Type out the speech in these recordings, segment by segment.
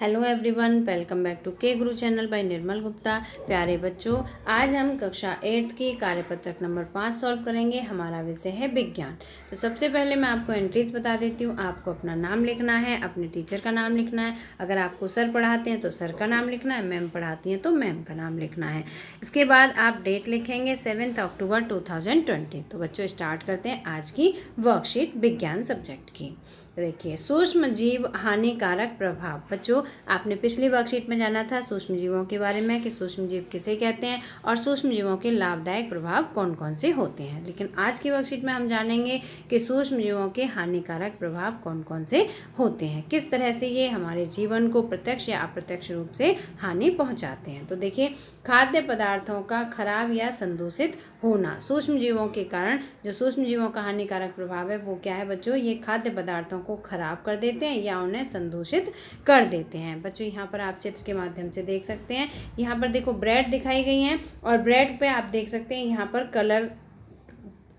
Hello everyone, welcome back to K Guru channel bye निर्मल गुप्ता। प्यारे बच्चों, आज हम कक्षा 8 की कार्यपत्रक नंबर 5 सॉल्व करेंगे। हमारा विषय है विज्ञान। तो सबसे पहले मैं आपको एंट्रीज बता देती हूँ। आपको अपना नाम लिखना है, अपने टीचर का नाम लिखना है। अगर आपको सर पढ़ाते हैं तो सर का नाम लिखना है, मैम पढ़ाती हैं तो मैम का नाम लिखना है। इसके बाद आप डेट लिखेंगे 7 अक्टूबर 2020। तो बच्चों स्टार्ट करते हैं आज की वर्कशीट विज्ञान सब्जेक्ट की। देखिए, सूक्ष्म जीव हानिकारक प्रभाव। बच्चों, आपने पिछली वर्कशीट में जाना था सूक्ष्म जीवों के बारे में कि सूक्ष्म जीव किसे कहते हैं और सूक्ष्म जीवों के लाभदायक प्रभाव कौन कौन से होते हैं। लेकिन आज की वर्कशीट में हम जानेंगे कि सूक्ष्म जीवों के हानिकारक प्रभाव कौन कौन से होते हैं, किस तरह से ये हमारे जीवन को प्रत्यक्ष या अप्रत्यक्ष रूप से हानि पहुंचाते हैं। तो देखिए, खाद्य पदार्थों का खराब या संदूषित होना। सूक्ष्म जीवों के कारण जो सूक्ष्म जीवों का हानिकारक प्रभाव है वो क्या है बच्चों? ये खाद्य पदार्थों को खराब कर देते हैं या उन्हें संदूषित कर देते हैं। बच्चों, यहाँ पर आप चित्र के माध्यम से देख सकते हैं। यहाँ पर देखो ब्रेड दिखाई गई हैं और ब्रेड पे आप देख सकते हैं यहाँ पर कलर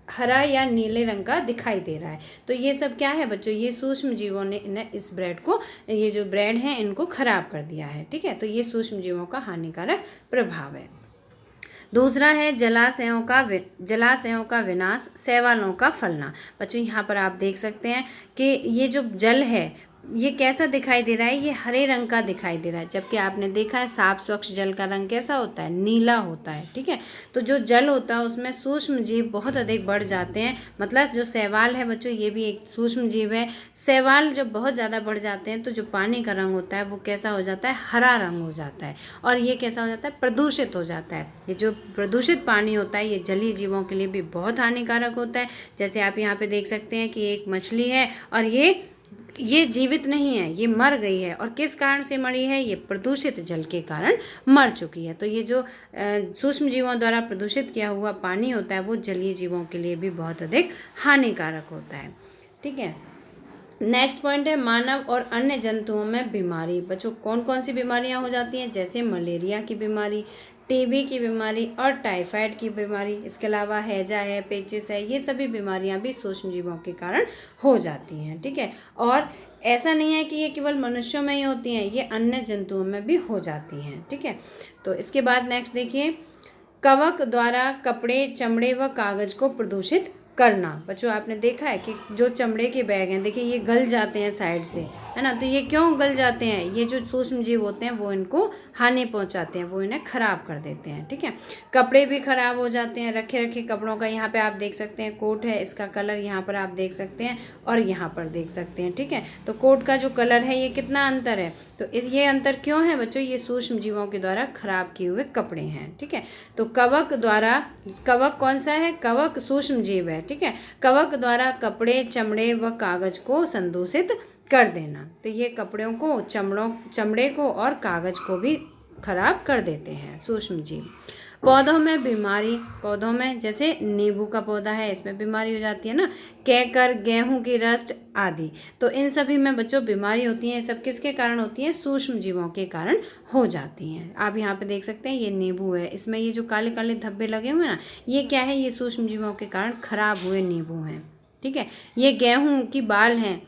हरा या नीले रंग का दिखाई दे रहा है। तो ये सब क्या है बच्चों? ये सूक्ष्म जीवों ने इस ब्रेड को, ये जो ब्रेड है इनको खराब कर दिया है। ठीक है, तो ये सूक्ष्म जीवों का हानिकारक प्रभाव है। दूसरा है जलाशयों का विनाश, शैवालों का फैलना। बच्चों, यहाँ पर आप देख सकते हैं कि ये जो जल है ये कैसा दिखाई दे रहा है? ये हरे रंग का दिखाई दे रहा है, जबकि आपने देखा है साफ स्वच्छ जल का रंग कैसा होता है? नीला होता है। ठीक है, तो जो जल होता है उसमें सूक्ष्म जीव बहुत अधिक बढ़ जाते हैं। मतलब जो शैवाल है बच्चों, ये भी एक सूक्ष्म जीव है। शैवाल जब बहुत ज़्यादा बढ़ जाते हैं तो जो पानी का रंग होता है वो कैसा हो जाता है? हरा रंग हो जाता है। और ये कैसा हो जाता है? प्रदूषित हो जाता है। ये जो प्रदूषित पानी होता है ये जलीय जीवों के लिए भी बहुत हानिकारक होता है। जैसे आप यहाँ पे देख सकते हैं कि एक मछली है और ये जीवित नहीं है, ये मर गई है। और किस कारण से मरी है? ये प्रदूषित जल के कारण मर चुकी है। तो ये जो सूक्ष्म जीवों द्वारा प्रदूषित किया हुआ पानी होता है वो जलीय जीवों के लिए भी बहुत अधिक हानिकारक होता है। ठीक है, नेक्स्ट पॉइंट है मानव और अन्य जंतुओं में बीमारी। बच्चों, कौन कौन सी बीमारियां हो जाती हैं? जैसे मलेरिया की बीमारी, टीबी की बीमारी और टाइफाइड की बीमारी। इसके अलावा हैजा है, पेचिस है, ये सभी बीमारियां भी सूक्ष्म जीवों के कारण हो जाती हैं। ठीक है, और ऐसा नहीं है कि ये केवल मनुष्यों में ही होती हैं, ये अन्य जंतुओं में भी हो जाती हैं। ठीक है, तो इसके बाद नेक्स्ट देखिए, कवक द्वारा कपड़े, चमड़े व कागज को प्रदूषित करना। बच्चों, आपने देखा है कि जो चमड़े के बैग हैं, देखिए ये गल जाते हैं साइड से, है ना? तो ये क्यों गल जाते हैं? ये जो सूक्ष्म जीव होते हैं वो इनको हानि पहुंचाते हैं, वो इन्हें खराब कर देते हैं। ठीक है, कपड़े भी खराब हो जाते हैं। रखे रखे कपड़ों का यहाँ पे आप देख सकते हैं, कोट है, इसका कलर यहाँ पर आप देख सकते हैं और यहाँ पर देख सकते हैं। ठीक है, तो कोट का जो कलर है ये कितना अंतर है? तो ये अंतर क्यों है बच्चों? ये सूक्ष्म जीवों के द्वारा खराब किए हुए कपड़े हैं। ठीक है, तो कवक कौन सा है? कवक सूक्ष्म जीव है। ठीक है, कवक द्वारा कपड़े, चमड़े व कागज को संदूषित कर देना। तो ये कपड़ों को, चमड़े को और कागज को भी खराब कर देते हैं सूक्ष्म जीव। पौधों में बीमारी। पौधों में जैसे नींबू का पौधा है, इसमें बीमारी हो जाती है ना, कैकर, गेहूं की रस्ट आदि। तो इन सभी में बच्चों बीमारी होती है। सब किसके कारण होती है? सूक्ष्म जीवों के कारण हो जाती हैं। आप यहाँ पे देख सकते हैं ये नींबू है, इसमें ये जो काले काले धब्बे लगे हुए हैं ना, ये क्या है? ये सूक्ष्म जीवों के कारण खराब हुए नींबू हैं। ठीक है, ये गेहूं की बाल हैं,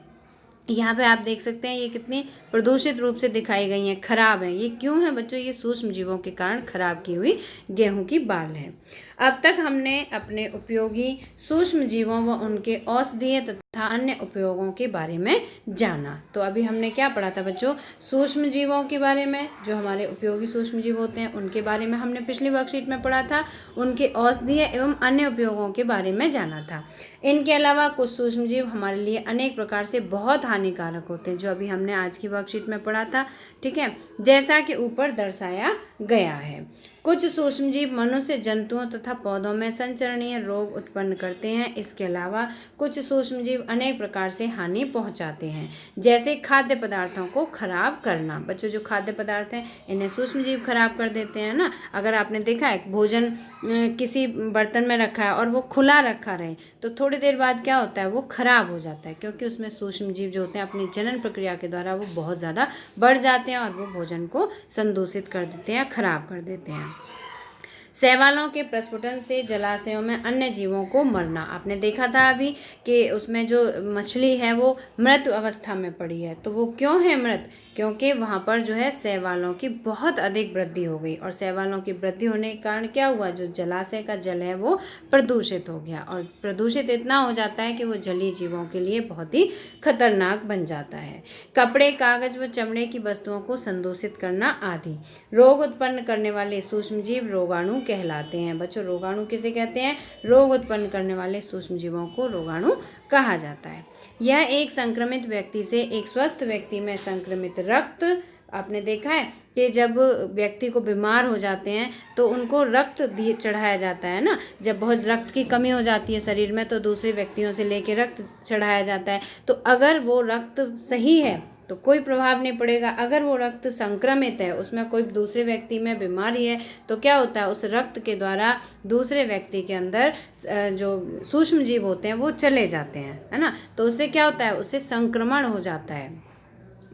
यहाँ पे आप देख सकते हैं ये कितनी प्रदूषित रूप से दिखाई गई हैं, खराब हैं। ये क्यों है बच्चों? ये सूक्ष्म जीवों के कारण खराब की हुई गेहूं की बाल है। अब तक हमने अपने उपयोगी सूक्ष्म जीवों व उनके औषधीय तथा अन्य उपयोगों के बारे में जाना। तो अभी हमने क्या पढ़ा था बच्चों? सूक्ष्म जीवों के बारे में, जो हमारे उपयोगी सूक्ष्म जीव होते हैं उनके बारे में हमने पिछली वर्कशीट में पढ़ा था। उनके औषधीय एवं अन्य उपयोगों के बारे में जाना था। इनके अलावा कुछ सूक्ष्म जीव हमारे लिए अनेक प्रकार से बहुत हानिकारक होते हैं, जो अभी हमने आज की वर्कशीट में पढ़ा था। ठीक है, जैसा कि ऊपर दर्शाया गया है। कुछ सूक्ष्म जीव मनुष्य, जंतुओं तथा पौधों में संचरणीय रोग उत्पन्न करते हैं। इसके अलावा कुछ सूक्ष्म जीव अनेक प्रकार से हानि पहुंचाते हैं, जैसे खाद्य पदार्थों को खराब करना। बच्चों, जो खाद्य पदार्थ हैं इन्हें सूक्ष्म जीव खराब कर देते हैं ना। अगर आपने देखा है भोजन किसी बर्तन में रखा है और वो खुला रखा रहे तो थोड़ी देर बाद क्या होता है? वो खराब हो जाता है, क्योंकि उसमें सूक्ष्म जीव जो होते हैं अपनी जनन प्रक्रिया के द्वारा वो बहुत ज़्यादा बढ़ जाते हैं और वो भोजन को संदूषित कर देते हैं, खराब कर देते हैं। शैवालों के प्रस्फुटन से जलाशयों में अन्य जीवों को मरना। आपने देखा था अभी कि उसमें जो मछली है वो मृत अवस्था में पड़ी है। तो वो क्यों है मृत? क्योंकि वहाँ पर जो है शैवालों की बहुत अधिक वृद्धि हो गई, और शैवालों की वृद्धि होने के कारण क्या हुआ, जो जलाशय का जल है वो प्रदूषित हो गया, और प्रदूषित इतना हो जाता है कि वो जलीय जीवों के लिए बहुत ही खतरनाक बन जाता है। कपड़े, कागज व चमड़े की वस्तुओं को संदूषित करना आदि। रोग उत्पन्न करने वाले सूक्ष्म जीव रोगाणु कहलाते हैं। बच्चों, रोगाणु किसे कहते हैं? रोग उत्पन्न करने वाले सूक्ष्म जीवों को रोगाणु कहा जाता है। यह एक संक्रमित व्यक्ति से एक स्वस्थ व्यक्ति में संक्रमित रक्त, आपने देखा है कि जब व्यक्ति को बीमार हो जाते हैं तो उनको रक्त चढ़ाया जाता है ना, जब बहुत रक्त की कमी हो जाती है शरीर में तो दूसरे व्यक्तियों से लेके रक्त चढ़ाया जाता है। तो अगर वो रक्त सही है तो कोई प्रभाव नहीं पड़ेगा, अगर वो रक्त संक्रमित है, उसमें कोई दूसरे व्यक्ति में बीमारी है, तो क्या होता है, उस रक्त के द्वारा दूसरे व्यक्ति के अंदर जो सूक्ष्म जीव होते हैं वो चले जाते हैं, है ना। तो उससे क्या होता है, उससे संक्रमण हो जाता है।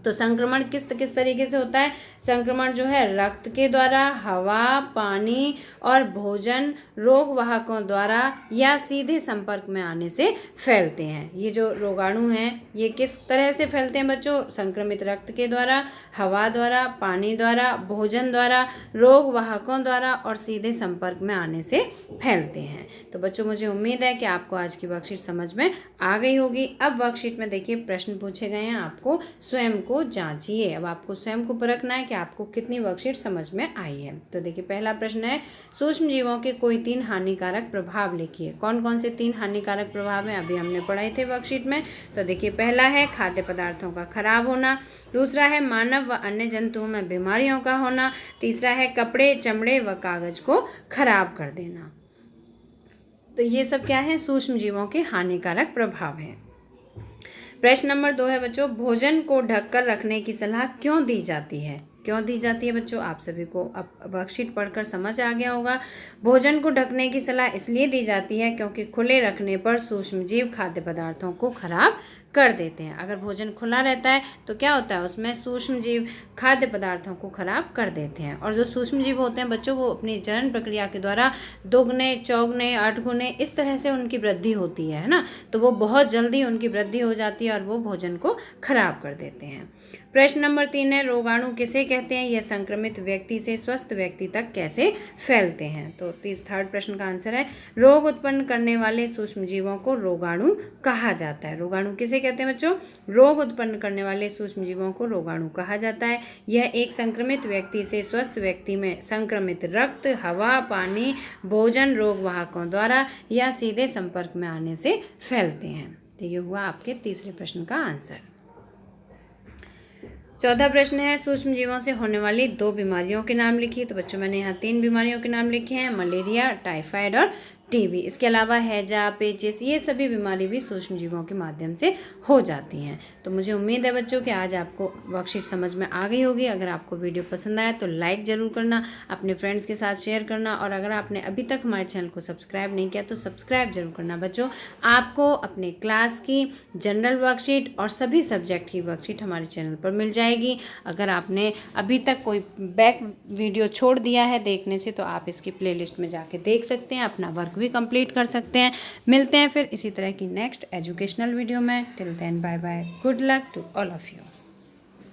तो संक्रमण किस तरीके से होता है? संक्रमण जो है रक्त के द्वारा, हवा, पानी और भोजन रोग वाहकों द्वारा या सीधे संपर्क में आने से फैलते हैं। ये जो रोगाणु हैं ये किस तरह से फैलते हैं बच्चों? संक्रमित रक्त के द्वारा, हवा द्वारा, पानी द्वारा, भोजन द्वारा, रोग वाहकों द्वारा और सीधे संपर्क में आने से फैलते हैं। तो बच्चों, मुझे उम्मीद है कि आपको आज की वर्कशीट समझ में आ गई होगी। अब वर्कशीट में देखिए प्रश्न पूछे गए हैं, आपको स्वयं को जांचिए। अब आपको स्वयं को परखना है कि आपको कितनी वर्कशीट समझ में आई है। तो देखिए पहला प्रश्न है, सूक्ष्म जीवों के कोई 3 हानिकारक प्रभाव लिखिए। कौन कौन से 3 हानिकारक प्रभाव हैं? अभी हमने पढ़ाए थे वर्कशीट में। तो देखिए पहला है खाद्य पदार्थों का खराब होना, दूसरा है मानव व अन्य जंतुओं में बीमारियों का होना, तीसरा है कपड़े, चमड़े व कागज को खराब कर देना। तो ये सब क्या है? सूक्ष्म जीवों के हानिकारक प्रभाव हैं। प्रश्न नंबर 2 है बच्चों, भोजन को ढककर रखने की सलाह क्यों दी जाती है? क्यों दी जाती है बच्चों? आप सभी को अब वर्कशीट पढ़कर समझ आ गया होगा। भोजन को ढकने की सलाह इसलिए दी जाती है क्योंकि खुले रखने पर सूक्ष्म जीव खाद्य पदार्थों को खराब कर देते हैं। अगर भोजन खुला रहता है तो क्या होता है, उसमें सूक्ष्म जीव खाद्य पदार्थों को खराब कर देते हैं। और जो सूक्ष्म जीव होते हैं बच्चों, वो अपनी जनन प्रक्रिया के द्वारा दोगुने, चौगुने, 8 गुने इस तरह से उनकी वृद्धि होती है ना। तो वो बहुत जल्दी उनकी वृद्धि हो जाती है और वो भोजन को खराब कर देते हैं। प्रश्न नंबर 3 है, रोगाणु किसे कहते हैं? यह संक्रमित व्यक्ति से स्वस्थ व्यक्ति तक कैसे फैलते हैं? तो थर्ड प्रश्न का आंसर है, रोग उत्पन्न करने वाले सूक्ष्म जीवों को रोगाणु कहा जाता है। रोगाणु किसे कहते हैं बच्चों? रोग उत्पन्न करने वाले सूक्ष्म जीवों को रोगाणु कहा जाता है। यह एक संक्रमित व्यक्ति से स्वस्थ व्यक्ति में संक्रमित रक्त, हवा, पानी, भोजन रोग वाहकों द्वारा या सीधे संपर्क में आने से फैलते हैं। तो ये हुआ आपके तीसरे प्रश्न का आंसर। चौथा प्रश्न है, सूक्ष्म जीवों से होने वाली 2 बीमारियों के नाम लिखिए। तो बच्चों मैंने यहाँ 3 बीमारियों के नाम लिखे हैं, मलेरिया, टाइफाइड और टीबी। इसके अलावा हैजा, पेचिस, ये सभी बीमारी भी सूक्ष्म जीवों के माध्यम से हो जाती हैं। तो मुझे उम्मीद है बच्चों कि आज आपको वर्कशीट समझ में आ गई होगी। अगर आपको वीडियो पसंद आया तो लाइक ज़रूर करना, अपने फ्रेंड्स के साथ शेयर करना, और अगर आपने अभी तक हमारे चैनल को सब्सक्राइब नहीं किया तो सब्सक्राइब जरूर करना। बच्चों, आपको अपने क्लास की जनरल वर्कशीट और सभी सब्जेक्ट की वर्कशीट हमारे चैनल पर मिल जाएगी। अगर आपने अभी तक कोई बैक वीडियो छोड़ दिया है देखने से तो आप इसकी प्लेलिस्ट में जाके देख सकते हैं, अपना वर्क भी कंप्लीट कर सकते हैं। मिलते हैं फिर इसी तरह की नेक्स्ट एजुकेशनल वीडियो में। Till then bye bye, good luck to all of you.